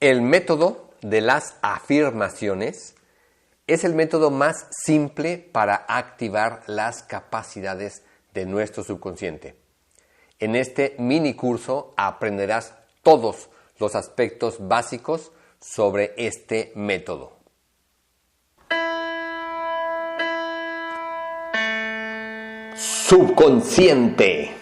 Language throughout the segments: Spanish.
El método de las afirmaciones es el método más simple para activar las capacidades de nuestro subconsciente. En este mini curso aprenderás todos los aspectos básicos sobre este método. Subconsciente.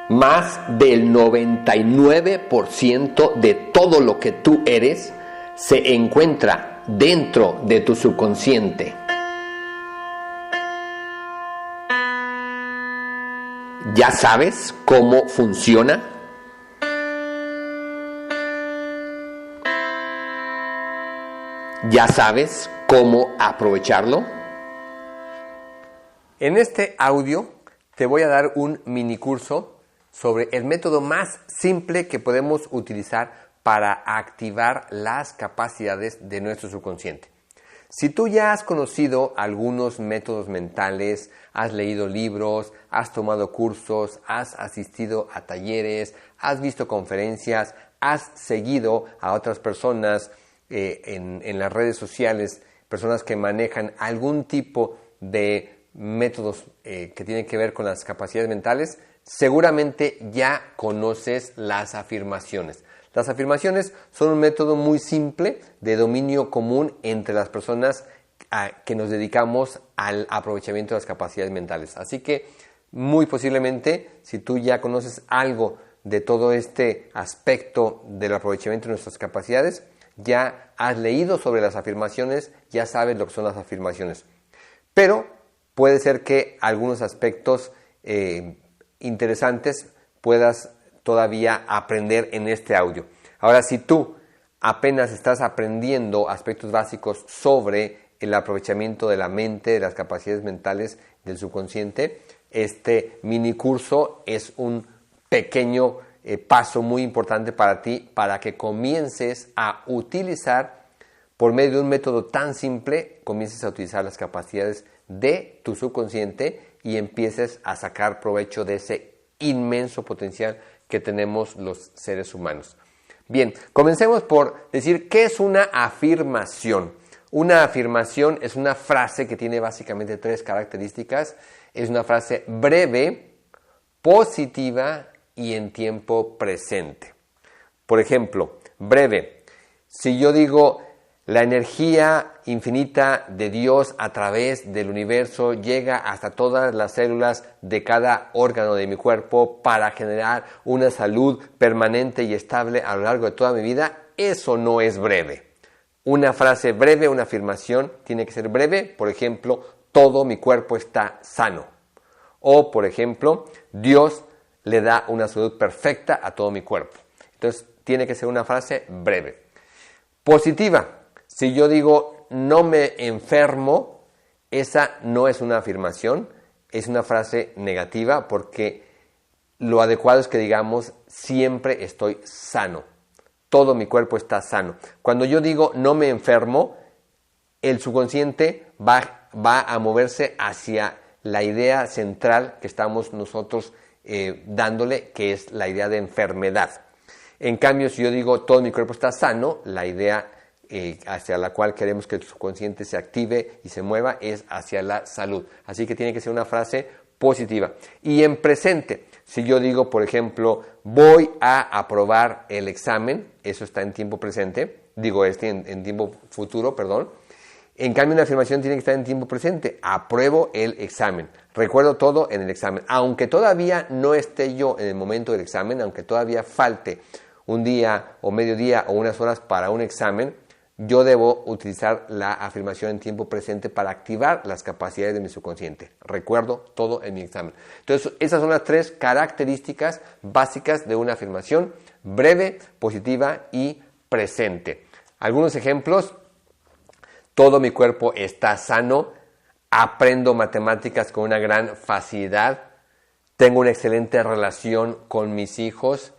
Más del 99% de todo lo que tú eres se encuentra dentro de tu subconsciente. ¿Ya sabes cómo funciona? ¿Ya sabes cómo aprovecharlo? En este audio te voy a dar un mini curso sobre el método más simple que podemos utilizar para activar las capacidades de nuestro subconsciente. Si tú ya has conocido algunos métodos mentales, has leído libros, has tomado cursos, has asistido a talleres, has visto conferencias, has seguido a otras personas en las redes sociales, personas que manejan algún tipo de métodos que tienen que ver con las capacidades mentales, seguramente ya conoces las afirmaciones. Las afirmaciones son un método muy simple de dominio común entre las personas que nos dedicamos al aprovechamiento de las capacidades mentales. Así que muy posiblemente, si tú ya conoces algo de todo este aspecto del aprovechamiento de nuestras capacidades, ya has leído sobre las afirmaciones, ya sabes lo que son las afirmaciones. Pero puede ser que algunos aspectos interesantes puedas todavía aprender en este audio. Ahora, si tú apenas estás aprendiendo aspectos básicos sobre el aprovechamiento de la mente, de las capacidades mentales del subconsciente, este mini curso es un pequeño paso muy importante para ti, para que comiences a utilizar, por medio de un método tan simple, comiences a utilizar las capacidades de tu subconsciente y empieces a sacar provecho de ese inmenso potencial que tenemos los seres humanos. Bien, comencemos por decir qué es una afirmación. Una afirmación es una frase que tiene básicamente tres características. Es una frase breve, positiva y en tiempo presente. Por ejemplo, breve. Si yo digo, la energía infinita de Dios a través del universo llega hasta todas las células de cada órgano de mi cuerpo para generar una salud permanente y estable a lo largo de toda mi vida, eso no es breve. Una frase breve, una afirmación, tiene que ser breve. Por ejemplo, todo mi cuerpo está sano. O, por ejemplo, Dios le da una salud perfecta a todo mi cuerpo. Entonces, tiene que ser una frase breve. Positiva. Si yo digo, no me enfermo, esa no es una afirmación, es una frase negativa porque lo adecuado es que digamos, siempre estoy sano, todo mi cuerpo está sano. Cuando yo digo, no me enfermo, el subconsciente va a moverse hacia la idea central que estamos nosotros dándole, que es la idea de enfermedad. En cambio, si yo digo, todo mi cuerpo está sano, la idea hacia la cual queremos que el subconsciente se active y se mueva es hacia la salud. Así que tiene que ser una frase positiva. Y en presente, si yo digo, por ejemplo, voy a aprobar el examen, eso está en tiempo presente, en tiempo futuro, perdón. En cambio, una afirmación tiene que estar en tiempo presente. Apruebo el examen. Recuerdo todo en el examen. Aunque todavía no esté yo en el momento del examen, aunque todavía falte un día o medio día o unas horas para un examen, yo debo utilizar la afirmación en tiempo presente para activar las capacidades de mi subconsciente. Recuerdo todo en mi examen. Entonces, esas son las tres características básicas de una afirmación: breve, positiva y presente. Algunos ejemplos: todo mi cuerpo está sano, aprendo matemáticas con una gran facilidad, tengo una excelente relación con mis hijos,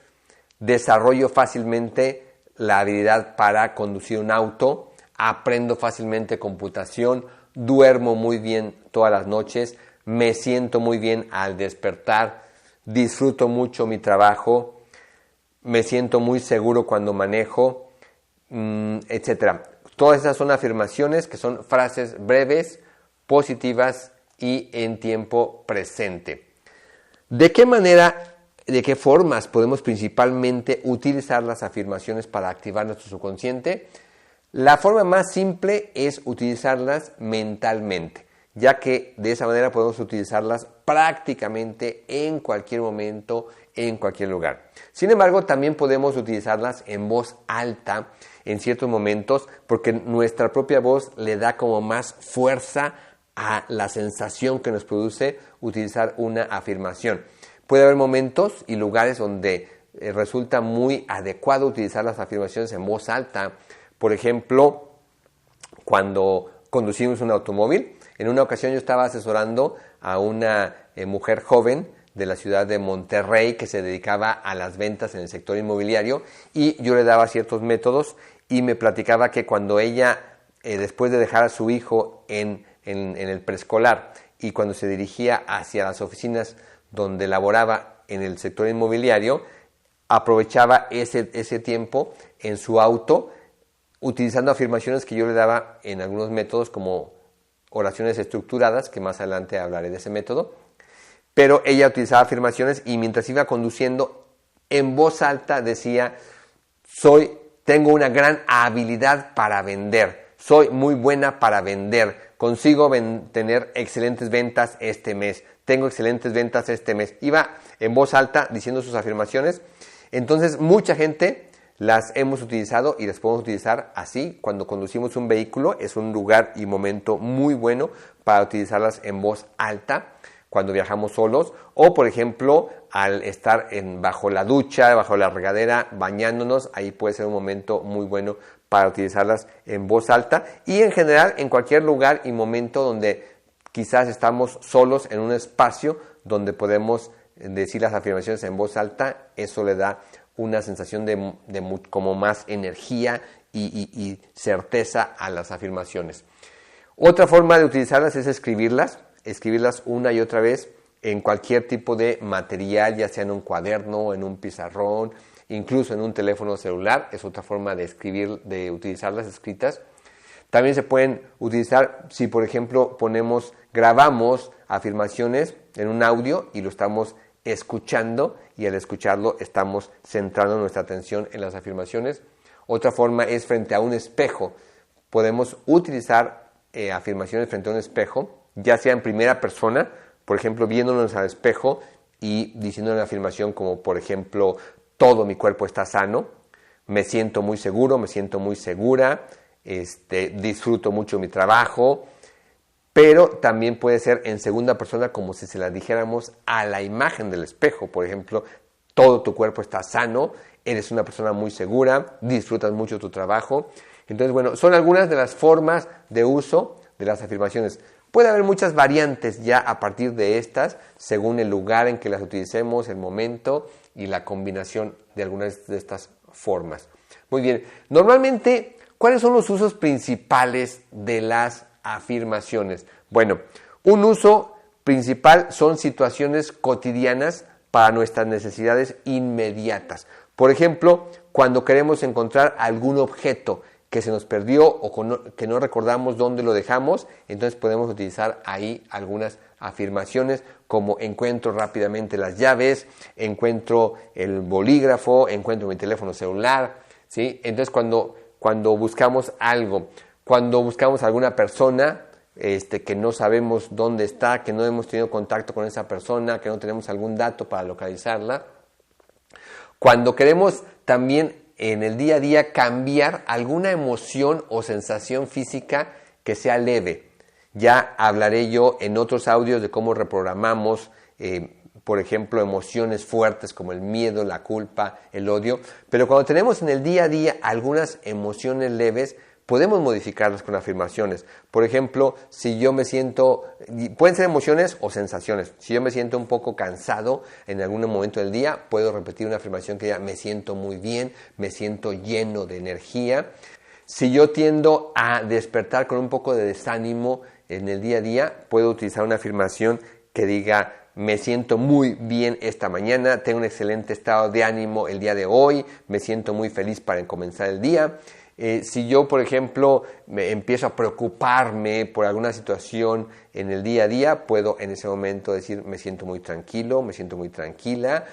desarrollo fácilmente la habilidad para conducir un auto, aprendo fácilmente computación, duermo muy bien todas las noches, me siento muy bien al despertar, disfruto mucho mi trabajo, me siento muy seguro cuando manejo, etcétera. Todas esas son afirmaciones que son frases breves, positivas y en tiempo presente. ¿De qué manera, de qué formas podemos principalmente utilizar las afirmaciones para activar nuestro subconsciente? La forma más simple es utilizarlas mentalmente, ya que de esa manera podemos utilizarlas prácticamente en cualquier momento, en cualquier lugar. Sin embargo, también podemos utilizarlas en voz alta en ciertos momentos, porque nuestra propia voz le da como más fuerza a la sensación que nos produce utilizar una afirmación. Puede haber momentos y lugares donde resulta muy adecuado utilizar las afirmaciones en voz alta. Por ejemplo, cuando conducimos un automóvil. En una ocasión yo estaba asesorando a una mujer joven de la ciudad de Monterrey que se dedicaba a las ventas en el sector inmobiliario, y yo le daba ciertos métodos y me platicaba que cuando ella, después de dejar a su hijo en el preescolar y cuando se dirigía hacia las oficinas donde laboraba en el sector inmobiliario, aprovechaba ese tiempo en su auto utilizando afirmaciones que yo le daba en algunos métodos como oraciones estructuradas, que más adelante hablaré de ese método. Pero ella utilizaba afirmaciones y mientras iba conduciendo, en voz alta decía: tengo una gran habilidad para vender, soy muy buena para vender, consigo tener excelentes ventas este mes, tengo excelentes ventas este mes. Iba en voz alta diciendo sus afirmaciones. Entonces mucha gente las hemos utilizado y las podemos utilizar así. Cuando conducimos un vehículo es un lugar y momento muy bueno para utilizarlas en voz alta. Cuando viajamos solos, o por ejemplo al estar bajo la ducha, bajo la regadera, bañándonos, ahí puede ser un momento muy bueno para utilizarlas en voz alta. Y en general en cualquier lugar y momento donde quizás estamos solos en un espacio donde podemos decir las afirmaciones en voz alta, eso le da una sensación de como más energía y certeza a las afirmaciones. Otra forma de utilizarlas es escribirlas una y otra vez en cualquier tipo de material, ya sea en un cuaderno, en un pizarrón, incluso en un teléfono celular. Es otra forma de de utilizarlas escritas. También se pueden utilizar si, por ejemplo, grabamos afirmaciones en un audio y lo estamos escuchando, y al escucharlo estamos centrando nuestra atención en las afirmaciones. Otra forma es frente a un espejo. Podemos utilizar afirmaciones frente a un espejo, ya sea en primera persona, por ejemplo, viéndonos al espejo y diciendo una afirmación como, por ejemplo, todo mi cuerpo está sano, me siento muy seguro, me siento muy segura, disfruto mucho mi trabajo. Pero también puede ser en segunda persona, como si se la dijéramos a la imagen del espejo. Por ejemplo, todo tu cuerpo está sano, eres una persona muy segura, disfrutas mucho tu trabajo. Entonces, bueno, son algunas de las formas de uso de las afirmaciones. Puede haber muchas variantes ya a partir de estas, según el lugar en que las utilicemos, el momento y la combinación de algunas de estas formas. Muy bien, normalmente, ¿cuáles son los usos principales de las afirmaciones? Bueno, un uso principal son situaciones cotidianas para nuestras necesidades inmediatas. Por ejemplo, cuando queremos encontrar algún objeto que se nos perdió o que no recordamos dónde lo dejamos, entonces podemos utilizar ahí algunas afirmaciones como: encuentro rápidamente las llaves, encuentro el bolígrafo, encuentro mi teléfono celular, ¿sí? Entonces cuando buscamos algo, cuando buscamos a alguna persona que no sabemos dónde está, que no hemos tenido contacto con esa persona, que no tenemos algún dato para localizarla, cuando queremos también en el día a día cambiar alguna emoción o sensación física que sea leve. Ya hablaré yo en otros audios de cómo reprogramamos, por ejemplo, emociones fuertes como el miedo, la culpa, el odio. Pero cuando tenemos en el día a día algunas emociones leves, podemos modificarlas con afirmaciones. Por ejemplo, si yo me siento, pueden ser emociones o sensaciones. Si yo me siento un poco cansado en algún momento del día, puedo repetir una afirmación que diga: me siento muy bien, me siento lleno de energía. Si yo tiendo a despertar con un poco de desánimo en el día a día, puedo utilizar una afirmación que diga: me siento muy bien esta mañana, tengo un excelente estado de ánimo el día de hoy, me siento muy feliz para comenzar el día. Si yo, por ejemplo, me empiezo a preocuparme por alguna situación en el día a día, puedo en ese momento decir, me siento muy tranquilo, me siento muy tranquila,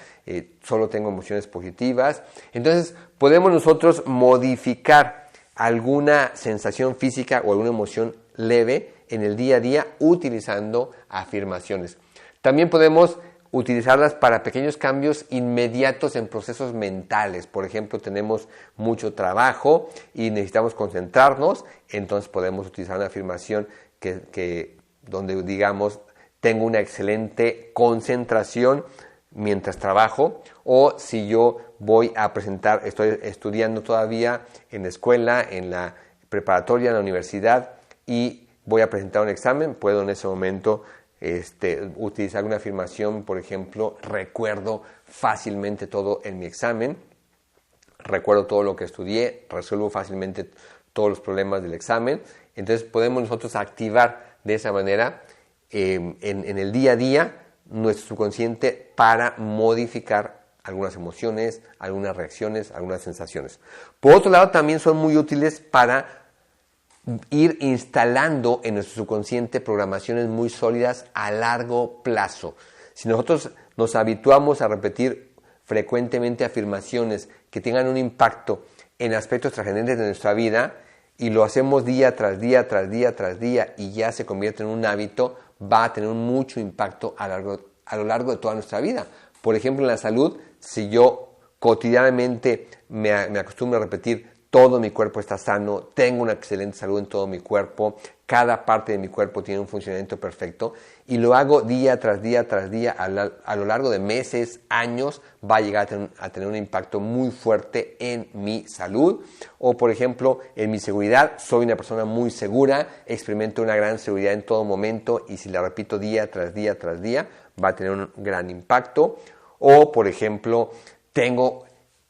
solo tengo emociones positivas. Entonces, podemos nosotros modificar alguna sensación física o alguna emoción leve en el día a día utilizando afirmaciones. También podemos utilizarlas para pequeños cambios inmediatos en procesos mentales. Por ejemplo, tenemos mucho trabajo y necesitamos concentrarnos, entonces podemos utilizar una afirmación donde digamos, tengo una excelente concentración mientras trabajo, o si yo voy a presentar, estoy estudiando todavía en la escuela, en la preparatoria, en la universidad, y voy a presentar un examen, puedo en ese momento utilizar una afirmación, por ejemplo, recuerdo fácilmente todo en mi examen, recuerdo todo lo que estudié, resuelvo fácilmente todos los problemas del examen. Entonces podemos nosotros activar de esa manera en el día a día nuestro subconsciente para modificar algunas emociones, algunas reacciones, algunas sensaciones. Por otro lado, también son muy útiles para ir instalando en nuestro subconsciente programaciones muy sólidas a largo plazo. Si nosotros nos habituamos a repetir frecuentemente afirmaciones que tengan un impacto en aspectos trascendentes de nuestra vida y lo hacemos día tras día, tras día, tras día y ya se convierte en un hábito, va a tener mucho impacto a lo largo de toda nuestra vida. Por ejemplo, en la salud, si yo cotidianamente me acostumbro a repetir todo mi cuerpo está sano, tengo una excelente salud en todo mi cuerpo, cada parte de mi cuerpo tiene un funcionamiento perfecto y lo hago día tras día tras día a lo largo de meses, años, va a llegar a tener un impacto muy fuerte en mi salud. O por ejemplo, en mi seguridad, soy una persona muy segura, experimento una gran seguridad en todo momento y si la repito día tras día tras día, va a tener un gran impacto. O por ejemplo, tengo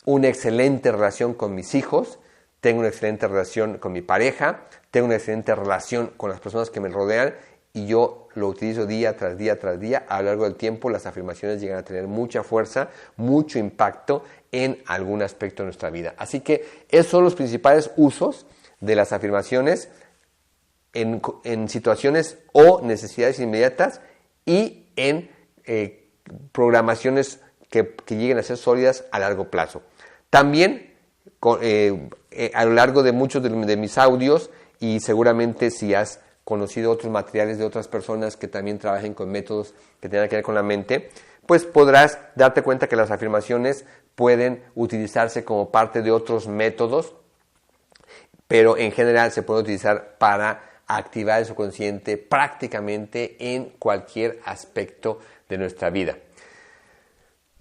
una excelente relación con mis hijos, tengo una excelente relación con mi pareja, tengo una excelente relación con las personas que me rodean y yo lo utilizo día tras día tras día. A lo largo del tiempo las afirmaciones llegan a tener mucha fuerza, mucho impacto en algún aspecto de nuestra vida. Así que esos son los principales usos de las afirmaciones en situaciones o necesidades inmediatas y en programaciones que lleguen a ser sólidas a largo plazo. También a lo largo de muchos de mis audios y seguramente si has conocido otros materiales de otras personas que también trabajen con métodos que tengan que ver con la mente, pues podrás darte cuenta que las afirmaciones pueden utilizarse como parte de otros métodos, pero en general se puede utilizar para activar el subconsciente prácticamente en cualquier aspecto de nuestra vida.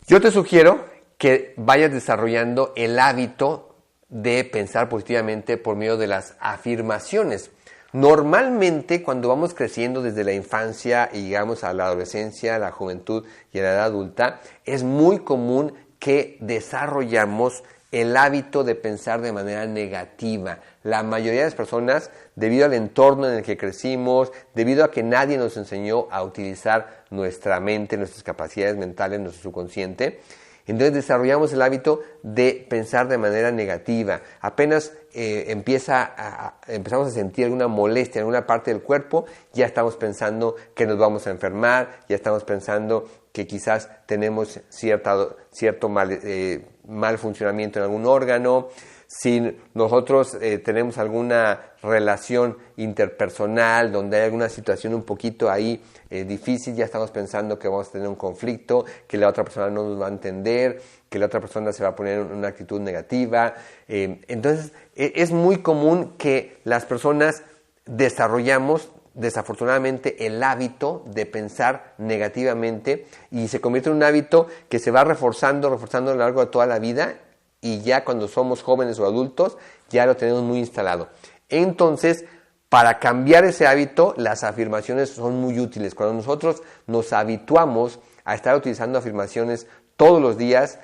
Yo te sugiero que vayas desarrollando el hábito de pensar positivamente por medio de las afirmaciones. Normalmente, cuando vamos creciendo desde la infancia y llegamos a la adolescencia, a la juventud y a la edad adulta, es muy común que desarrollamos el hábito de pensar de manera negativa. La mayoría de las personas, debido al entorno en el que crecimos, debido a que nadie nos enseñó a utilizar nuestra mente, nuestras capacidades mentales, nuestro subconsciente, entonces desarrollamos el hábito de pensar de manera negativa. Apenas empezamos a sentir alguna molestia en alguna parte del cuerpo, ya estamos pensando que nos vamos a enfermar, ya estamos pensando que quizás tenemos cierto mal funcionamiento en algún órgano. Si nosotros tenemos alguna relación interpersonal donde hay alguna situación un poquito ahí difícil, ya estamos pensando que vamos a tener un conflicto, que la otra persona no nos va a entender, que la otra persona se va a poner en una actitud negativa. Entonces, es muy común que las personas desarrollamos desafortunadamente el hábito de pensar negativamente y se convierte en un hábito que se va reforzando a lo largo de toda la vida y ya cuando somos jóvenes o adultos ya lo tenemos muy instalado. Entonces, para cambiar ese hábito, las afirmaciones son muy útiles. Cuando nosotros nos habituamos a estar utilizando afirmaciones todos los días,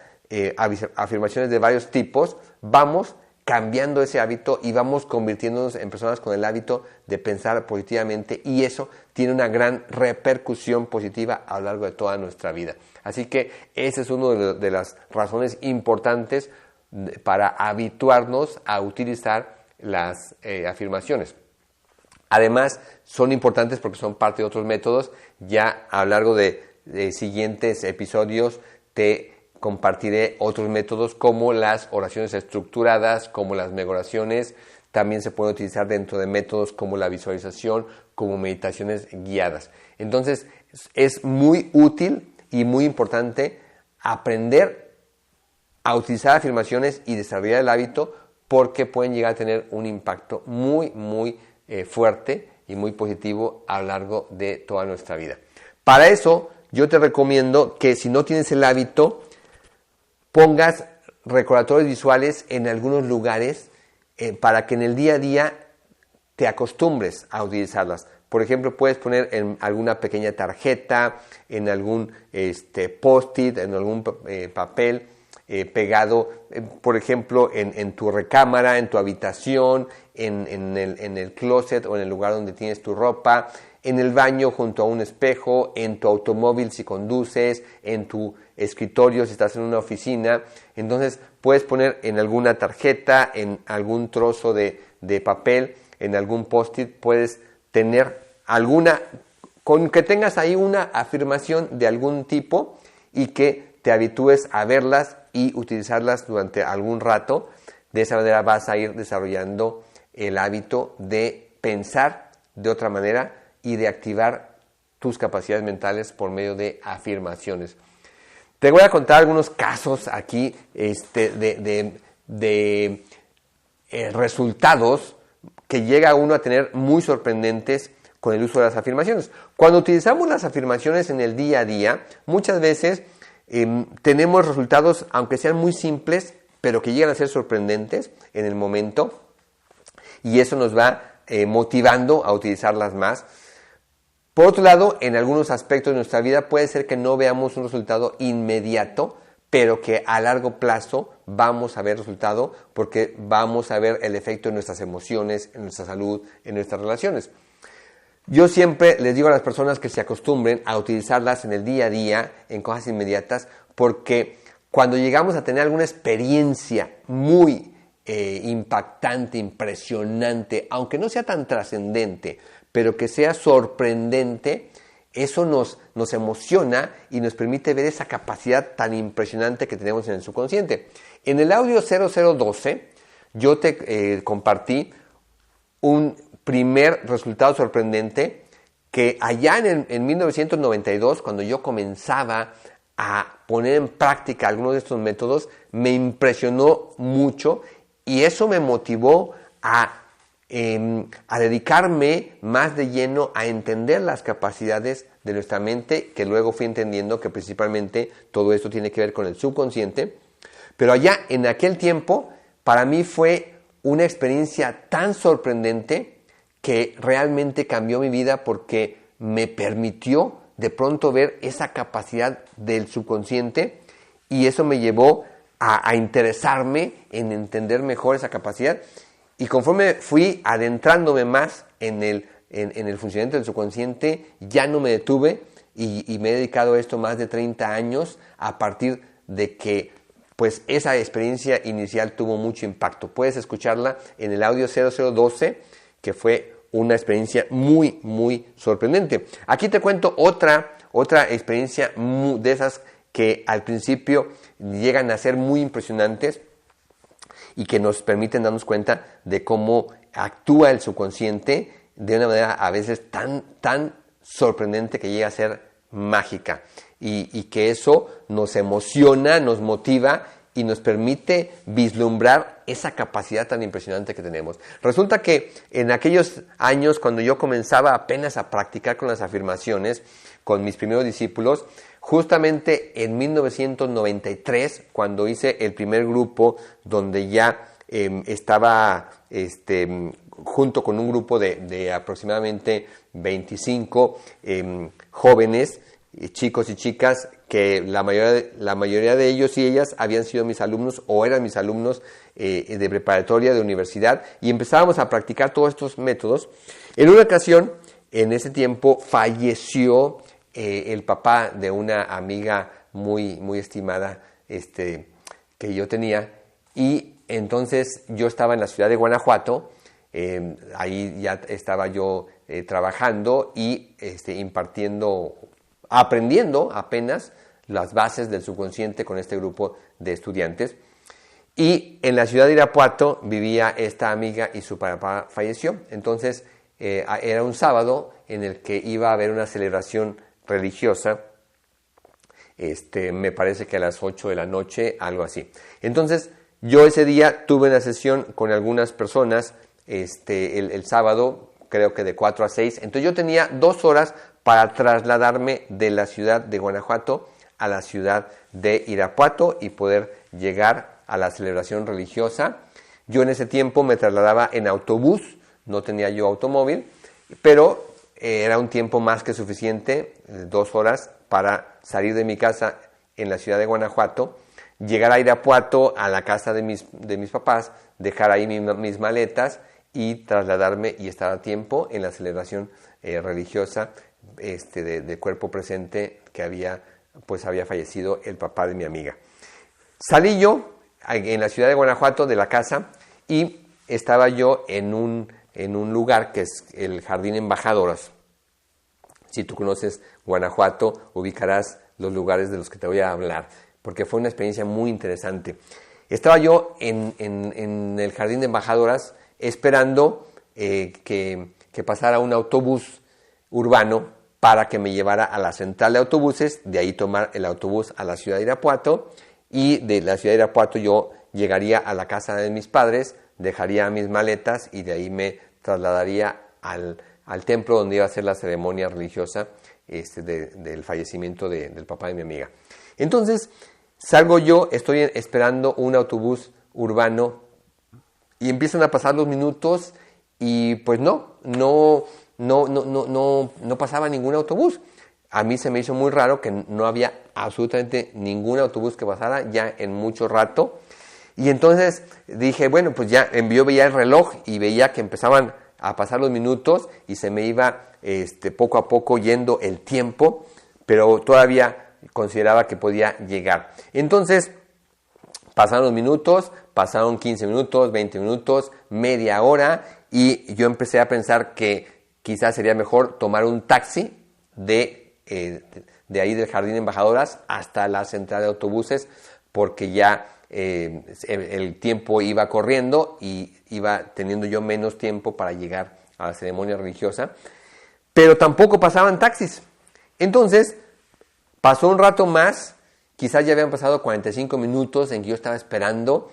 afirmaciones de varios tipos, vamos cambiando ese hábito y vamos convirtiéndonos en personas con el hábito de pensar positivamente, y eso tiene una gran repercusión positiva a lo largo de toda nuestra vida. Así que esa es una de las razones importantes para habituarnos a utilizar las afirmaciones. Además, son importantes porque son parte de otros métodos. Ya a lo largo de siguientes episodios te compartiré otros métodos como las oraciones estructuradas, como las memoraciones. También se pueden utilizar dentro de métodos como la visualización, como meditaciones guiadas. Entonces, es muy útil y muy importante aprender a utilizar afirmaciones y desarrollar el hábito, porque pueden llegar a tener un impacto muy, muy fuerte y muy positivo a lo largo de toda nuestra vida. Para eso, yo te recomiendo que si no tienes el hábito, pongas recordatorios visuales en algunos lugares para que en el día a día te acostumbres a utilizarlas. Por ejemplo, puedes poner en alguna pequeña tarjeta, en algún post-it, en algún papel pegado, por ejemplo, en tu recámara, en tu habitación, en el closet o en el lugar donde tienes tu ropa, en el baño junto a un espejo, en tu automóvil si conduces, en tu escritorio si estás en una oficina. Entonces puedes poner en alguna tarjeta, en algún trozo de papel, en algún post-it, puedes tener alguna, con que tengas ahí una afirmación de algún tipo y que te habitúes a verlas y utilizarlas durante algún rato. De esa manera vas a ir desarrollando el hábito de pensar de otra manera y de activar tus capacidades mentales por medio de afirmaciones. Te voy a contar algunos casos aquí de resultados que llega uno a tener muy sorprendentes con el uso de las afirmaciones. Cuando utilizamos las afirmaciones en el día a día, muchas veces tenemos resultados, aunque sean muy simples, pero que llegan a ser sorprendentes en el momento, y eso nos va motivando a utilizarlas más. Por otro lado, en algunos aspectos de nuestra vida puede ser que no veamos un resultado inmediato, pero que a largo plazo vamos a ver resultado, porque vamos a ver el efecto en nuestras emociones, en nuestra salud, en nuestras relaciones. Yo siempre les digo a las personas que se acostumbren a utilizarlas en el día a día, en cosas inmediatas, porque cuando llegamos a tener alguna experiencia muy impactante, impresionante, aunque no sea tan trascendente, pero que sea sorprendente, eso nos emociona y nos permite ver esa capacidad tan impresionante que tenemos en el subconsciente. En el audio 0012 yo te compartí un primer resultado sorprendente que allá en 1992, cuando yo comenzaba a poner en práctica algunos de estos métodos, me impresionó mucho y eso me motivó a dedicarme más de lleno a entender las capacidades de nuestra mente, que luego fui entendiendo que principalmente todo esto tiene que ver con el subconsciente. Pero allá en aquel tiempo, para mí fue una experiencia tan sorprendente que realmente cambió mi vida, porque me permitió de pronto ver esa capacidad del subconsciente, y eso me llevó a interesarme en entender mejor esa capacidad. Y conforme fui adentrándome más en el funcionamiento del subconsciente, ya no me detuve y me he dedicado a esto más de 30 años a partir de que pues esa experiencia inicial tuvo mucho impacto. Puedes escucharla en el audio 0012, que fue una experiencia muy, muy sorprendente. Aquí te cuento otra experiencia de esas que al principio llegan a ser muy impresionantes y que nos permiten darnos cuenta de cómo actúa el subconsciente de una manera a veces tan sorprendente que llega a ser mágica, y que eso nos emociona, nos motiva y nos permite vislumbrar esa capacidad tan impresionante que tenemos. Resulta que en aquellos años, cuando yo comenzaba apenas a practicar con las afirmaciones, con mis primeros discípulos, justamente en 1993, cuando hice el primer grupo, donde ya estaba junto con un grupo de aproximadamente 25 jóvenes, chicos y chicas que la mayoría de ellos y ellas habían sido mis alumnos o eran mis alumnos de preparatoria, de universidad, y empezábamos a practicar todos estos métodos. En una ocasión, en ese tiempo, falleció el papá de una amiga muy, muy estimada que yo tenía, y entonces yo estaba en la ciudad de Guanajuato. Ahí ya estaba yo trabajando y aprendiendo apenas las bases del subconsciente con este grupo de estudiantes. Y en la ciudad de Irapuato vivía esta amiga y su papá falleció. Entonces era un sábado en el que iba a haber una celebración religiosa, me parece que a las 8 de la noche, algo así. Entonces yo ese día tuve una sesión con algunas personas, el sábado, creo que de 4 a 6. Entonces yo tenía 2 horas para trasladarme de la ciudad de Guanajuato a la ciudad de Irapuato y poder llegar a la celebración religiosa. Yo en ese tiempo me trasladaba en autobús, no tenía yo automóvil, pero era un tiempo más que suficiente, 2 horas, para salir de mi casa en la ciudad de Guanajuato, llegar a Irapuato, a la casa de mis papás, dejar ahí mis maletas y trasladarme y estar a tiempo en la celebración religiosa de cuerpo presente que había fallecido el papá de mi amiga. Salí yo en la ciudad de Guanajuato de la casa y estaba yo en un lugar que es el Jardín Embajadoras. Si tú conoces Guanajuato, ubicarás los lugares de los que te voy a hablar, porque fue una experiencia muy interesante. Estaba yo en el Jardín de Embajadoras esperando que pasara un autobús urbano para que me llevara a la central de autobuses, de ahí tomar el autobús a la ciudad de Irapuato, y de la ciudad de Irapuato yo llegaría a la casa de mis padres, dejaría mis maletas y de ahí me trasladaría al templo donde iba a ser la ceremonia religiosa del fallecimiento del papá de mi amiga. Entonces salgo yo, estoy esperando un autobús urbano y empiezan a pasar los minutos y pues no pasaba ningún autobús. A mí se me hizo muy raro que no había absolutamente ningún autobús que pasara ya en mucho rato. Y entonces dije, bueno, pues ya yo veía el reloj y veía que empezaban a pasar los minutos y se me iba poco a poco yendo el tiempo, pero todavía consideraba que podía llegar. Entonces pasaron los minutos, pasaron 15 minutos, 20 minutos, media hora, y yo empecé a pensar que quizás sería mejor tomar un taxi de ahí del Jardín Embajadoras hasta la central de autobuses, porque ya el tiempo iba corriendo y iba teniendo yo menos tiempo para llegar a la ceremonia religiosa, pero tampoco pasaban taxis. Entonces pasó un rato más, quizás ya habían pasado 45 minutos en que yo estaba esperando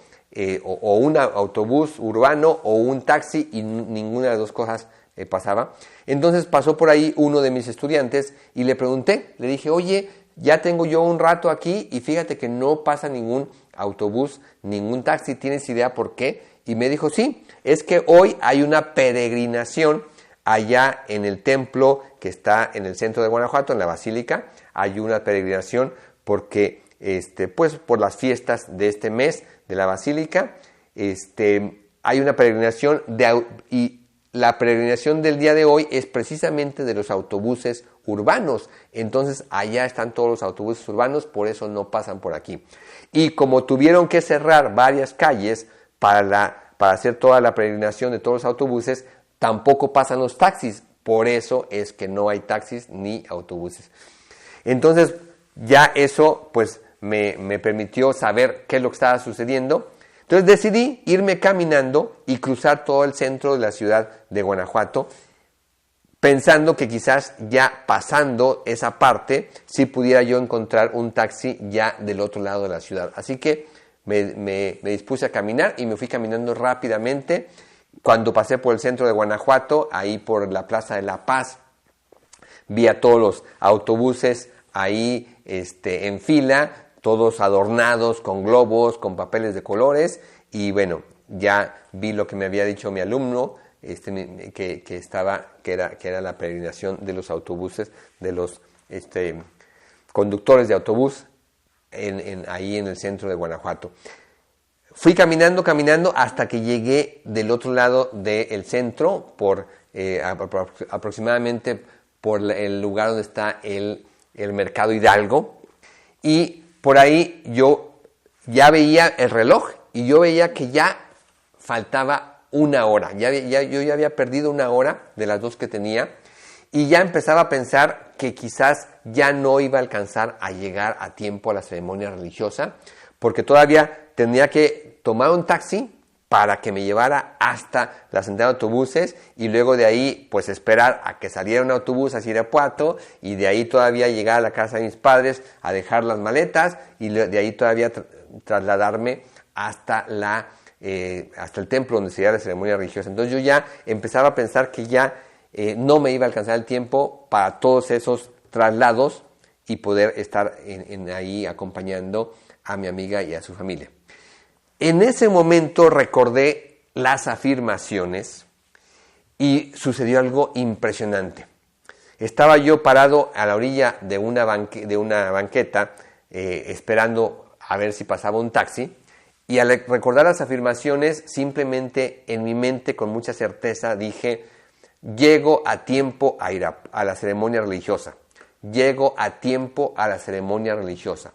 o un autobús urbano o un taxi, y ninguna de las dos cosas pasaba. Entonces pasó por ahí uno de mis estudiantes y le pregunté, le dije, oye, ya tengo yo un rato aquí y fíjate que no pasa ningún autobús, ningún taxi, ¿tienes idea por qué? Y me dijo, sí, es que hoy hay una peregrinación allá en el templo que está en el centro de Guanajuato, en la Basílica. Hay una peregrinación porque pues por las fiestas de este mes de la Basílica, hay una peregrinación y la peregrinación del día de hoy es precisamente de los autobuses urbanos. Entonces allá están todos los autobuses urbanos, por eso no pasan por aquí. Y como tuvieron que cerrar varias calles para hacer toda la peregrinación de todos los autobuses, tampoco pasan los taxis. Por eso es que no hay taxis ni autobuses. Entonces ya eso pues me permitió saber qué es lo que estaba sucediendo. Entonces decidí irme caminando y cruzar todo el centro de la ciudad de Guanajuato, pensando que quizás ya pasando esa parte, sí pudiera yo encontrar un taxi ya del otro lado de la ciudad. Así que me dispuse a caminar y me fui caminando rápidamente. Cuando pasé por el centro de Guanajuato, ahí por la Plaza de la Paz, vi a todos los autobuses ahí en fila, todos adornados con globos, con papeles de colores, y bueno, ya vi lo que me había dicho mi alumno, que era la peregrinación de los autobuses, de los conductores de autobús ahí en el centro de Guanajuato. Fui caminando hasta que llegué del otro lado del centro, aproximadamente por el lugar donde está el Mercado Hidalgo, y por ahí yo ya veía el reloj y yo veía que ya faltaba una hora. Yo ya había perdido una hora de las 2 que tenía y ya empezaba a pensar que quizás ya no iba a alcanzar a llegar a tiempo a la ceremonia religiosa, porque todavía tenía que tomar un taxi para que me llevara hasta la central de autobuses y luego de ahí pues esperar a que saliera un autobús hacia Irapuato y de ahí todavía llegar a la casa de mis padres a dejar las maletas y de ahí todavía trasladarme hasta el templo donde sería la ceremonia religiosa. Entonces yo ya empezaba a pensar que ya no me iba a alcanzar el tiempo para todos esos traslados y poder estar ahí acompañando a mi amiga y a su familia. En ese momento recordé las afirmaciones y sucedió algo impresionante. Estaba yo parado a la orilla de una banqueta esperando a ver si pasaba un taxi y al recordar las afirmaciones simplemente en mi mente con mucha certeza dije: llego a tiempo a ir a la ceremonia religiosa. Llego a tiempo a la ceremonia religiosa.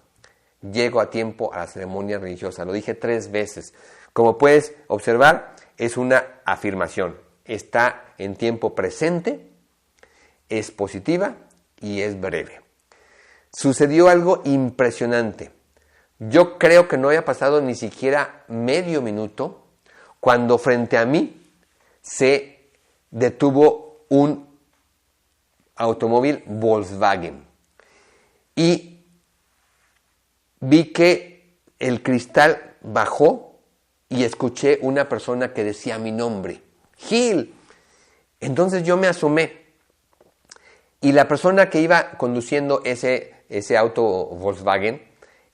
Llego a tiempo a la ceremonia religiosa. Lo dije 3 veces. Como puedes observar, es una afirmación. Está en tiempo presente, es positiva y es breve. Sucedió algo impresionante. Yo creo que no había pasado ni siquiera medio minuto cuando frente a mí se detuvo un automóvil Volkswagen y vi que el cristal bajó y escuché una persona que decía mi nombre, Gil. Entonces yo me asomé y la persona que iba conduciendo ese auto Volkswagen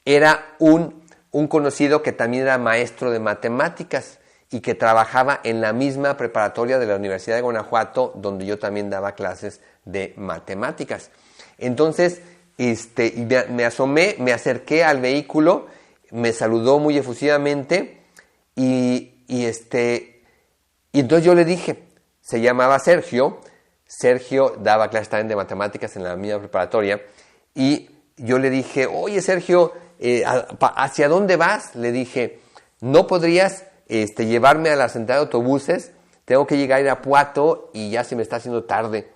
era un conocido que también era maestro de matemáticas y que trabajaba en la misma preparatoria de la Universidad de Guanajuato, donde yo también daba clases de matemáticas. Entonces, me asomé, me acerqué al vehículo, me saludó muy efusivamente y entonces yo le dije, se llamaba Sergio daba clases también de matemáticas en la misma preparatoria y yo le dije: oye Sergio, ¿hacia dónde vas? Le dije: ¿no podrías llevarme a la central de autobuses? Tengo que llegar a Irapuato y ya se me está haciendo tarde.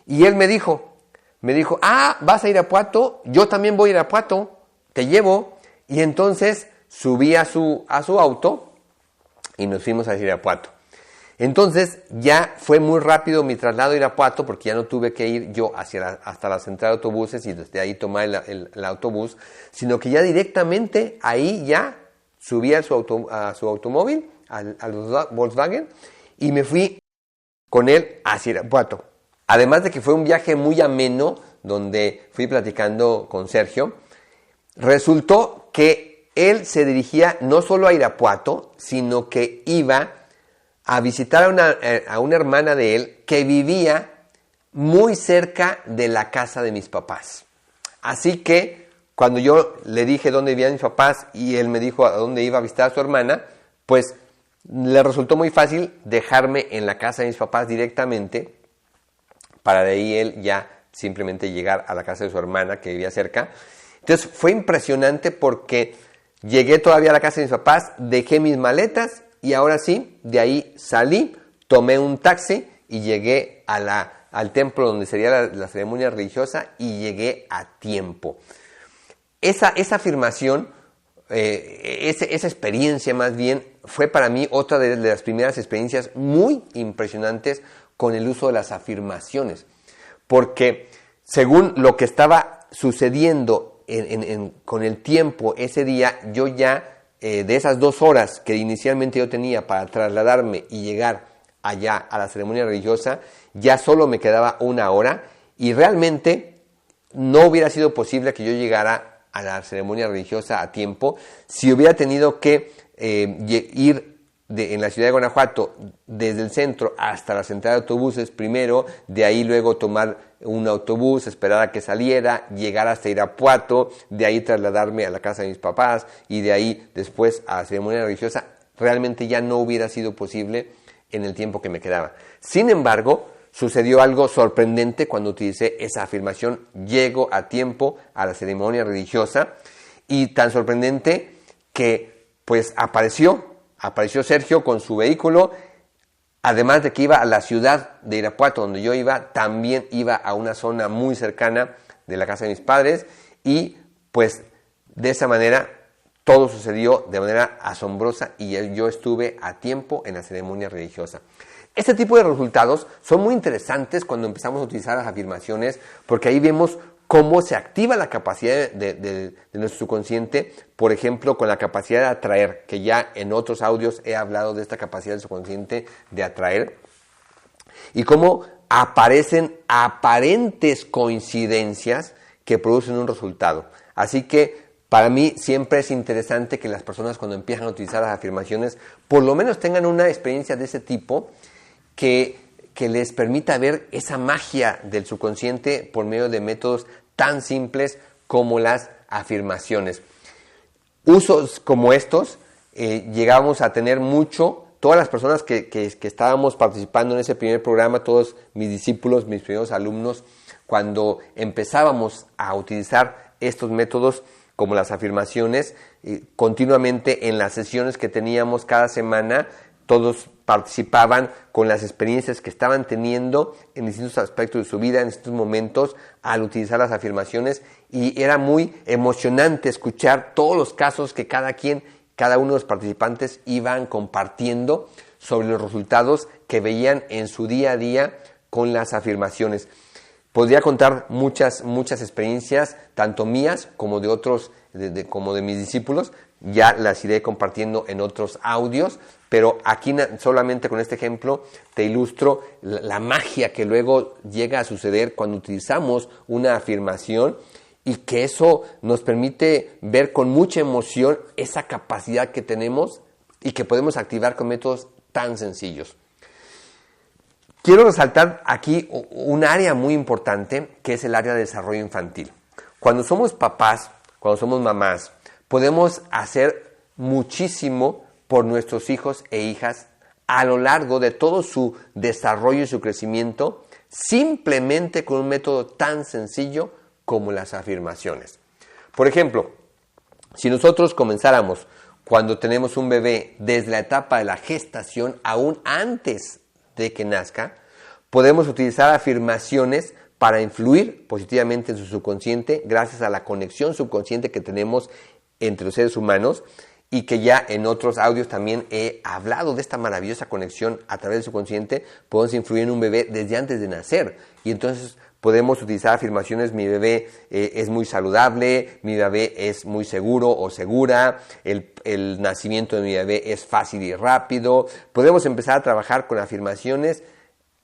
Y él me dijo, ¿vas a ir a Irapuato? Yo también voy a Irapuato, te llevo. Y entonces subí a su auto y nos fuimos a Irapuato. Entonces ya fue muy rápido mi traslado a Irapuato porque ya no tuve que ir yo hasta la central de autobuses y desde ahí tomar el autobús, sino que ya directamente ahí ya subí a su automóvil, al Volkswagen, y me fui con él hacia Irapuato. Además de que fue un viaje muy ameno, donde fui platicando con Sergio, resultó que él se dirigía no solo a Irapuato, sino que iba a visitar a una hermana de él que vivía muy cerca de la casa de mis papás. Así que cuando yo le dije dónde vivían mis papás y él me dijo a dónde iba a visitar a su hermana, pues le resultó muy fácil dejarme en la casa de mis papás directamente para de ahí él ya simplemente llegar a la casa de su hermana que vivía cerca. Entonces fue impresionante porque llegué todavía a la casa de mis papás, dejé mis maletas y ahora sí, de ahí salí, tomé un taxi y llegué al templo donde sería la ceremonia religiosa y llegué a tiempo. Esa afirmación, esa experiencia más bien, fue para mí otra de las primeras experiencias muy impresionantes con el uso de las afirmaciones. Porque según lo que estaba sucediendo con el tiempo ese día, yo ya de esas 2 horas que inicialmente yo tenía para trasladarme y llegar allá a la ceremonia religiosa, ya solo me quedaba 1 hora y realmente no hubiera sido posible que yo llegara a la ceremonia religiosa a tiempo si hubiera tenido que ir en la ciudad de Guanajuato desde el centro hasta la central de autobuses primero, de ahí luego tomar un autobús, esperar a que saliera, llegar hasta Irapuato, de ahí trasladarme a la casa de mis papás y de ahí después a la ceremonia religiosa, realmente ya no hubiera sido posible en el tiempo que me quedaba. Sin embargo, sucedió algo sorprendente cuando utilicé esa afirmación: llego a tiempo a la ceremonia religiosa, y tan sorprendente que pues apareció Sergio con su vehículo. Además de que iba a la ciudad de Irapuato, donde yo iba, también iba a una zona muy cercana de la casa de mis padres, y pues de esa manera todo sucedió de manera asombrosa y yo estuve a tiempo en la ceremonia religiosa. Este tipo de resultados son muy interesantes cuando empezamos a utilizar las afirmaciones, porque ahí vemos cómo se activa la capacidad de nuestro subconsciente, por ejemplo, con la capacidad de atraer, que ya en otros audios he hablado de esta capacidad del subconsciente de atraer, y cómo aparecen aparentes coincidencias que producen un resultado. Así que para mí siempre es interesante que las personas, cuando empiezan a utilizar las afirmaciones, por lo menos tengan una experiencia de ese tipo que les permita ver esa magia del subconsciente por medio de métodos tan simples como las afirmaciones. Usos como estos llegamos a tener mucho. Todas las personas que estábamos participando en ese primer programa, todos mis discípulos, mis primeros alumnos, cuando empezábamos a utilizar estos métodos como las afirmaciones, continuamente en las sesiones que teníamos cada semana, todos participaban con las experiencias que estaban teniendo en distintos aspectos de su vida, en distintos momentos, al utilizar las afirmaciones, y era muy emocionante escuchar todos los casos que cada uno de los participantes iban compartiendo sobre los resultados que veían en su día a día con las afirmaciones. Podría contar muchas experiencias, tanto mías como de otros, como de mis discípulos. Ya las iré compartiendo en otros audios, pero aquí solamente con este ejemplo te ilustro la magia que luego llega a suceder cuando utilizamos una afirmación, y que eso nos permite ver con mucha emoción esa capacidad que tenemos y que podemos activar con métodos tan sencillos. Quiero resaltar aquí un área muy importante, que es el área de desarrollo infantil. Cuando somos papás, cuando somos mamás, podemos hacer muchísimo por nuestros hijos e hijas a lo largo de todo su desarrollo y su crecimiento, simplemente con un método tan sencillo como las afirmaciones. Por ejemplo, si nosotros comenzáramos cuando tenemos un bebé desde la etapa de la gestación, aún antes de que nazca, podemos utilizar afirmaciones para influir positivamente en su subconsciente gracias a la conexión subconsciente que tenemos entre los seres humanos, y que ya en otros audios también he hablado de esta maravillosa conexión a través del subconsciente. Podemos influir en un bebé desde antes de nacer, y entonces podemos utilizar afirmaciones: mi bebé es muy saludable, mi bebé es muy seguro o segura, el nacimiento de mi bebé es fácil y rápido. Podemos empezar a trabajar con afirmaciones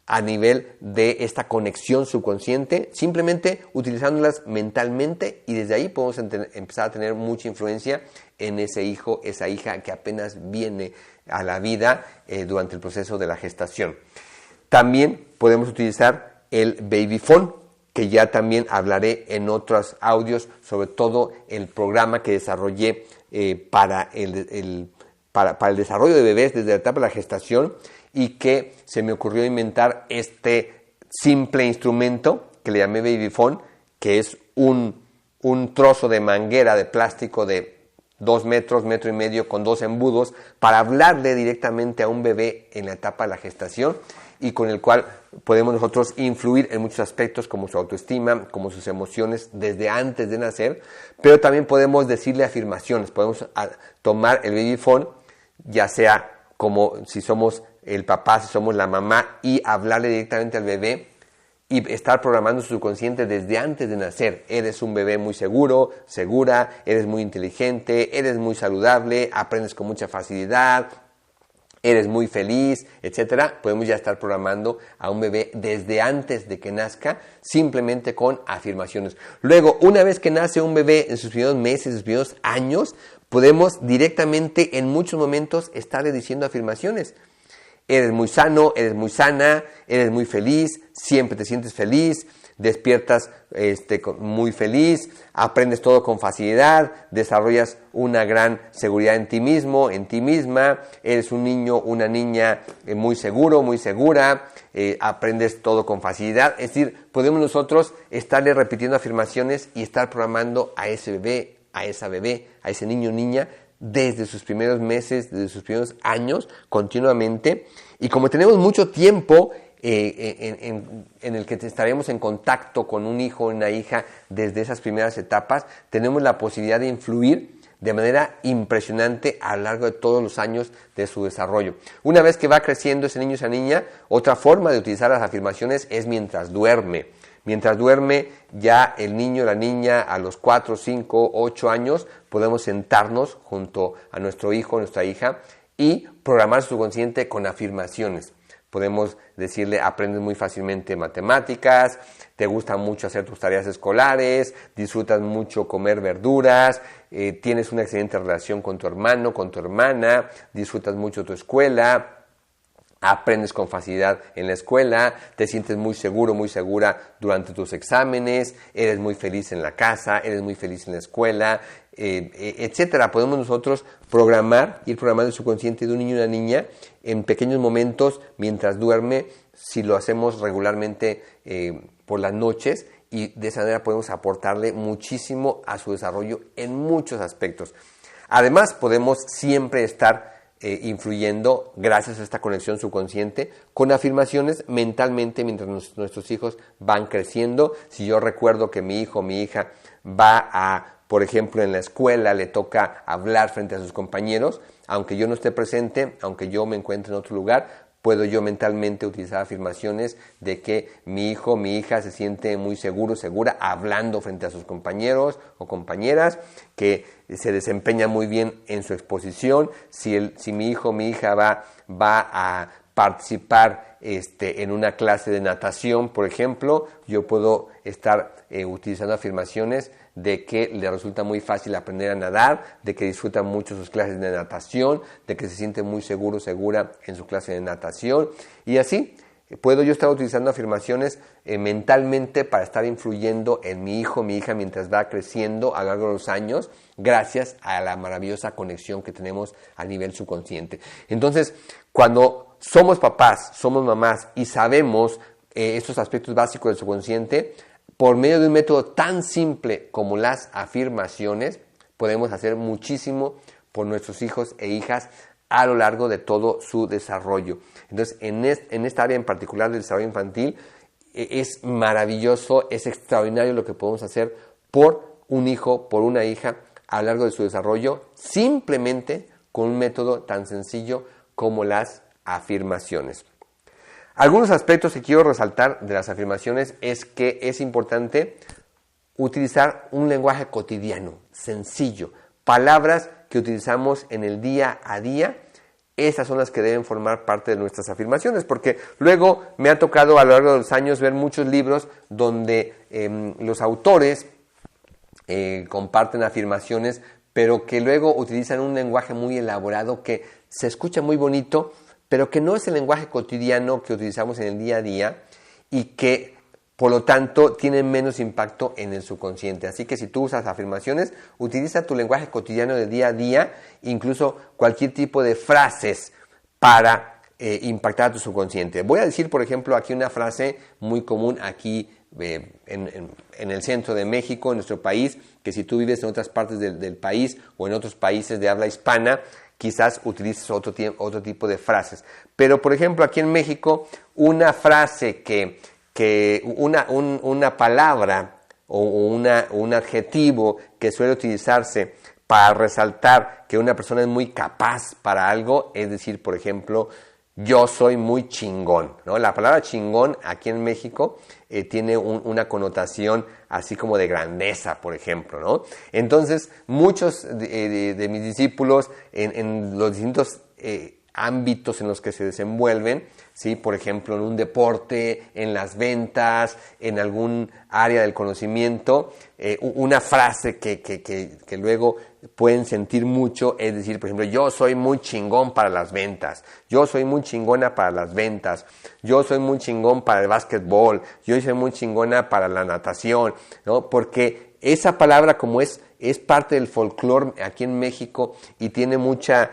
a nivel de esta conexión subconsciente, simplemente utilizándolas mentalmente, y desde ahí podemos empezar a tener mucha influencia en ese hijo, esa hija que apenas viene a la vida durante el proceso de la gestación. También podemos utilizar el baby phone, que ya también hablaré en otros audios, sobre todo el programa que desarrollé para el desarrollo de bebés desde la etapa de la gestación, y que se me ocurrió inventar este simple instrumento que le llamé baby phone, que es un trozo de manguera de plástico de 2 metros, 1,5 metros, con 2 embudos, para hablarle directamente a un bebé en la etapa de la gestación, y con el cual podemos nosotros influir en muchos aspectos, como su autoestima, como sus emociones desde antes de nacer. Pero también podemos decirle afirmaciones, podemos tomar el baby phone, ya sea como si somos el papá, si somos la mamá, y hablarle directamente al bebé y estar programando su subconsciente desde antes de nacer. Eres un bebé muy seguro, segura, eres muy inteligente, eres muy saludable, aprendes con mucha facilidad, eres muy feliz, etcétera. Podemos ya estar programando a un bebé desde antes de que nazca, simplemente con afirmaciones. Luego, una vez que nace un bebé, en sus primeros meses, en sus primeros años, podemos directamente en muchos momentos estarle diciendo afirmaciones. Eres muy sano, eres muy sana, eres muy feliz, siempre te sientes feliz, despiertas muy feliz, aprendes todo con facilidad, desarrollas una gran seguridad en ti mismo, en ti misma, eres un niño, una niña muy seguro, muy segura, aprendes todo con facilidad. Es decir, podemos nosotros estarle repitiendo afirmaciones y estar programando a ese bebé, a esa bebé, a ese niño o niña, desde sus primeros meses, desde sus primeros años, continuamente. Y como tenemos mucho tiempo en el que estaremos en contacto con un hijo o una hija desde esas primeras etapas, tenemos la posibilidad de influir de manera impresionante a lo largo de todos los años de su desarrollo. Una vez que va creciendo ese niño o esa niña, otra forma de utilizar las afirmaciones es mientras duerme. Mientras duerme, ya el niño o la niña a los 4, 5, 8 años podemos sentarnos junto a nuestro hijo o nuestra hija y programar su subconsciente con afirmaciones. Podemos decirle, aprendes muy fácilmente matemáticas, te gusta mucho hacer tus tareas escolares, disfrutas mucho comer verduras, tienes una excelente relación con tu hermano, con tu hermana, disfrutas mucho tu escuela, aprendes con facilidad en la escuela, te sientes muy seguro, muy segura durante tus exámenes, eres muy feliz en la casa, eres muy feliz en la escuela, etcétera. Podemos nosotros ir programando el subconsciente de un niño y una niña en pequeños momentos mientras duerme, si lo hacemos regularmente por las noches, y de esa manera podemos aportarle muchísimo a su desarrollo en muchos aspectos. Además, podemos siempre estar influyendo, gracias a esta conexión subconsciente, con afirmaciones mentalmente mientras nuestros hijos van creciendo. Si yo recuerdo que mi hijo o mi hija por ejemplo, en la escuela le toca hablar frente a sus compañeros, aunque yo no esté presente, aunque yo me encuentre en otro lugar, puedo yo mentalmente utilizar afirmaciones de que mi hijo o mi hija se siente muy seguro, segura, hablando frente a sus compañeros o compañeras, que se desempeña muy bien en su exposición. Si mi hijo o mi hija va a participar en una clase de natación, por ejemplo, yo puedo estar utilizando afirmaciones de que le resulta muy fácil aprender a nadar, de que disfruta mucho sus clases de natación, de que se siente muy seguro, segura en su clase de natación, y así puedo yo estar utilizando afirmaciones mentalmente para estar influyendo en mi hijo, mi hija, mientras va creciendo a lo largo de los años, gracias a la maravillosa conexión que tenemos a nivel subconsciente. Entonces, cuando somos papás, somos mamás y sabemos estos aspectos básicos del subconsciente, por medio de un método tan simple como las afirmaciones, podemos hacer muchísimo por nuestros hijos e hijas a lo largo de todo su desarrollo. Entonces, en esta área en particular del desarrollo infantil, es maravilloso, es extraordinario lo que podemos hacer por un hijo, por una hija, a lo largo de su desarrollo, simplemente con un método tan sencillo como las afirmaciones. Algunos aspectos que quiero resaltar de las afirmaciones es que es importante utilizar un lenguaje cotidiano, sencillo, palabras que utilizamos en el día a día. Esas son las que deben formar parte de nuestras afirmaciones, porque luego me ha tocado a lo largo de los años ver muchos libros donde los autores comparten afirmaciones, pero que luego utilizan un lenguaje muy elaborado que se escucha muy bonito, pero que no es el lenguaje cotidiano que utilizamos en el día a día y que, por lo tanto, tiene menos impacto en el subconsciente. Así que si tú usas afirmaciones, utiliza tu lenguaje cotidiano de día a día, incluso cualquier tipo de frases para impactar a tu subconsciente. Voy a decir, por ejemplo, aquí una frase muy común aquí en el centro de México, en nuestro país, que si tú vives en otras partes del país o en otros países de habla hispana, quizás utilices otro tipo de frases. Pero, por ejemplo, aquí en México, una frase una palabra o un adjetivo que suele utilizarse para resaltar que una persona es muy capaz para algo, es decir, por ejemplo, yo soy muy chingón, ¿no? La palabra chingón aquí en México tiene una connotación así como de grandeza, por ejemplo, ¿no? Entonces, muchos de mis discípulos en los distintos ámbitos en los que se desenvuelven, ¿sí? Por ejemplo, en un deporte, en las ventas, en algún área del conocimiento. Una frase que luego pueden sentir mucho es decir, por ejemplo, yo soy muy chingón para las ventas, yo soy muy chingona para las ventas, yo soy muy chingón para el básquetbol, yo soy muy chingona para la natación, ¿no? Porque esa palabra, como es parte del folclore aquí en México y tiene mucha...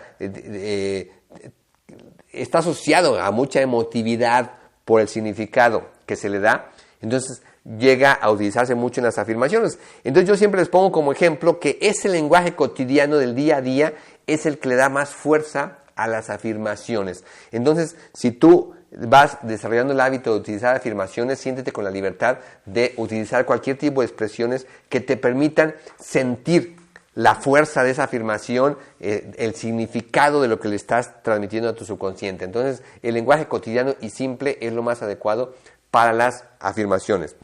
está asociado a mucha emotividad por el significado que se le da, entonces llega a utilizarse mucho en las afirmaciones. Entonces yo siempre les pongo como ejemplo que ese lenguaje cotidiano del día a día es el que le da más fuerza a las afirmaciones. Entonces, si tú vas desarrollando el hábito de utilizar afirmaciones, siéntete con la libertad de utilizar cualquier tipo de expresiones que te permitan sentir la fuerza de esa afirmación, el significado de lo que le estás transmitiendo a tu subconsciente. Entonces, el lenguaje cotidiano y simple es lo más adecuado para las afirmaciones.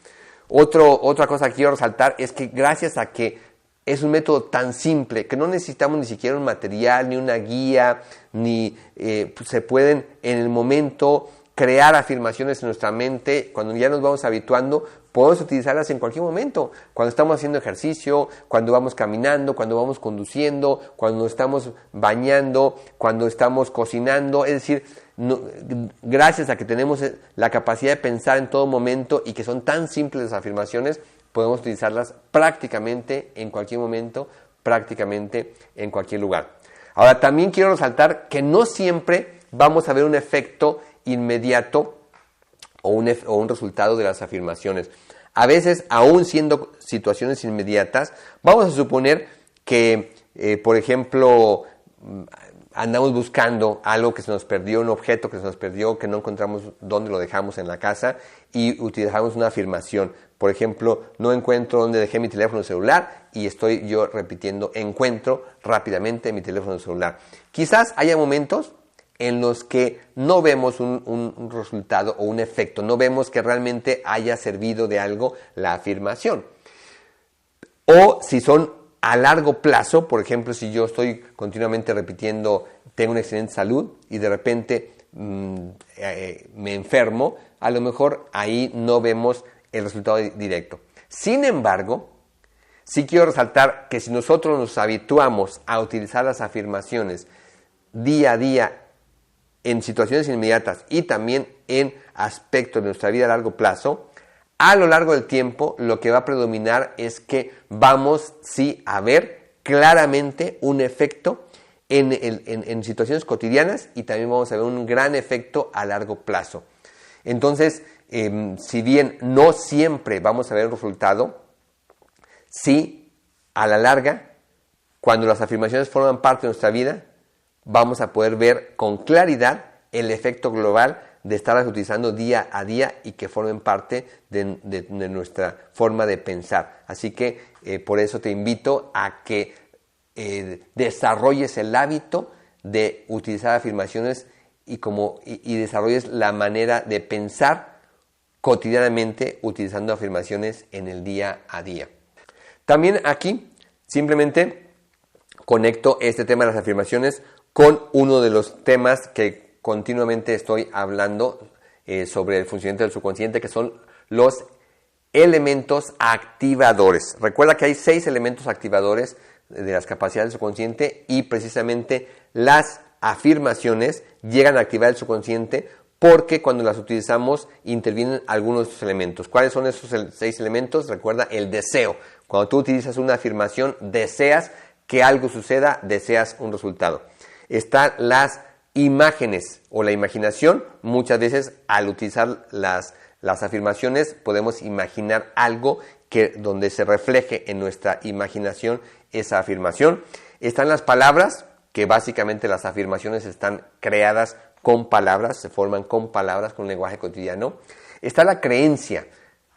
Otra cosa que quiero resaltar es que gracias a que es un método tan simple que no necesitamos ni siquiera un material, ni una guía, ni se pueden en el momento crear afirmaciones en nuestra mente. Cuando ya nos vamos habituando, podemos utilizarlas en cualquier momento, cuando estamos haciendo ejercicio, cuando vamos caminando, cuando vamos conduciendo, cuando estamos bañando, cuando estamos cocinando. Es decir, gracias a que tenemos la capacidad de pensar en todo momento y que son tan simples las afirmaciones, podemos utilizarlas prácticamente en cualquier momento, prácticamente en cualquier lugar. Ahora, también quiero resaltar que no siempre vamos a ver un efecto inmediato o un resultado de las afirmaciones. A veces, aún siendo situaciones inmediatas, vamos a suponer que, por ejemplo, andamos buscando algo que se nos perdió, un objeto que se nos perdió, que no encontramos dónde lo dejamos en la casa y utilizamos una afirmación. Por ejemplo, no encuentro dónde dejé mi teléfono celular y estoy yo repitiendo, encuentro rápidamente mi teléfono celular. Quizás haya momentos en los que no vemos un resultado o un efecto, no vemos que realmente haya servido de algo la afirmación. O si son a largo plazo, por ejemplo, si yo estoy continuamente repitiendo, tengo una excelente salud y de repente me enfermo, a lo mejor ahí no vemos el resultado directo. Sin embargo, sí quiero resaltar que si nosotros nos habituamos a utilizar las afirmaciones día a día en situaciones inmediatas y también en aspectos de nuestra vida a largo plazo, a lo largo del tiempo lo que va a predominar es que vamos sí a ver claramente un efecto en situaciones cotidianas y también vamos a ver un gran efecto a largo plazo. Entonces, si bien no siempre vamos a ver un resultado, sí, a la larga, cuando las afirmaciones forman parte de nuestra vida, vamos a poder ver con claridad el efecto global de estarlas utilizando día a día y que formen parte de nuestra forma de pensar. Así que por eso te invito a que desarrolles el hábito de utilizar afirmaciones y desarrolles la manera de pensar cotidianamente utilizando afirmaciones en el día a día. También aquí simplemente conecto este tema de las afirmaciones con uno de los temas que continuamente estoy hablando sobre el funcionamiento del subconsciente, que son los elementos activadores. Recuerda que hay 6 elementos activadores de las capacidades del subconsciente y precisamente las afirmaciones llegan a activar el subconsciente porque cuando las utilizamos intervienen algunos de estos elementos. ¿Cuáles son esos 6 elementos? Recuerda el deseo. Cuando tú utilizas una afirmación, deseas que algo suceda, deseas un resultado. Están las imágenes o la imaginación. Muchas veces al utilizar las afirmaciones podemos imaginar algo donde se refleje en nuestra imaginación esa afirmación. Están las palabras, que básicamente las afirmaciones están creadas con palabras, se forman con palabras, con lenguaje cotidiano. Está la creencia.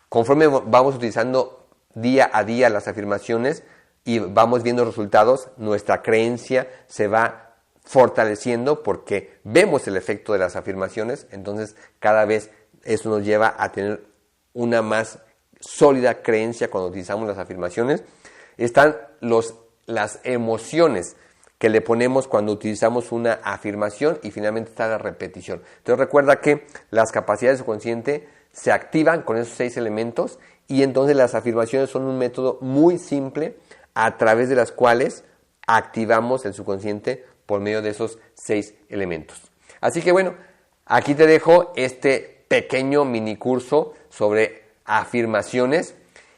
Conforme vamos utilizando día a día las afirmaciones y vamos viendo resultados, nuestra creencia se va fortaleciendo porque vemos el efecto de las afirmaciones, entonces cada vez eso nos lleva a tener una más sólida creencia cuando utilizamos las afirmaciones. Están las emociones, que le ponemos cuando utilizamos una afirmación y finalmente está la repetición. Entonces recuerda que las capacidades del subconsciente se activan con esos 6 elementos y entonces las afirmaciones son un método muy simple a través de las cuales activamos el subconsciente por medio de esos 6 elementos. Así que bueno, aquí te dejo este pequeño mini curso sobre afirmaciones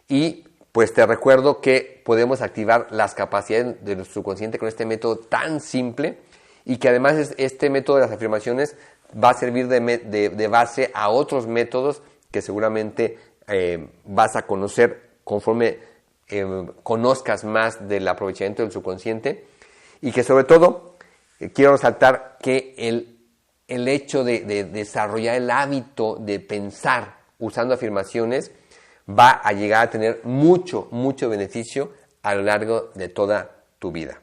y pues te recuerdo que podemos activar las capacidades de nuestro subconsciente con este método tan simple y que además este método de las afirmaciones va a servir de base a otros métodos que seguramente vas a conocer conforme conozcas más del aprovechamiento del subconsciente y que sobre todo quiero resaltar que el hecho de desarrollar el hábito de pensar usando afirmaciones va a llegar a tener mucho beneficio a lo largo de toda tu vida.